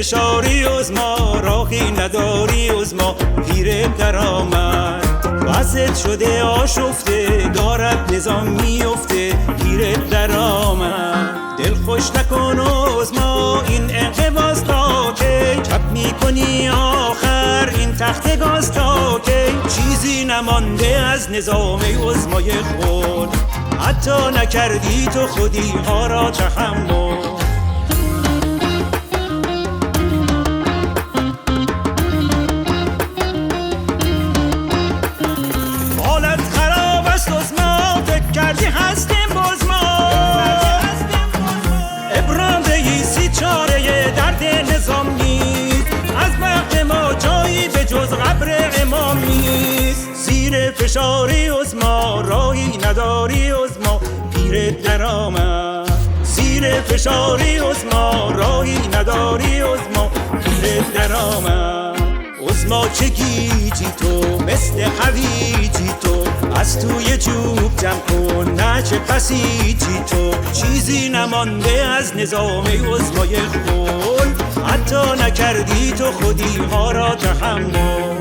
فشاری عظما راهی نداری عظما پیر در آمد وضعت شده آشفته دارد نظام میفته پیر در آمد دل خوش نکن عظما این انقباض تا کی چپ میکنی آخر این تخت گاز تا کی چیزی نمانده از نظام عظمای خود حتی نکردی تو خودی ها را تحمل حالت خراب است عظما فکر کردی هستیم باز ما ابرام رئیسی چاره درد نظام نیست از وقت ما جایی به جز قبر امام نیست زیر فشاری عظما راهی نداری عظما پیر در آمد زیر فشاری عظما راهی نداری عظما پیر در آمد عظما چه گیجی تو مثل هویجی تو از توی جوب جمع کن نه چه بسیجی تو چیزی نمانده از نظام عظمای خود حتی نکردی تو خودی ها را تحمل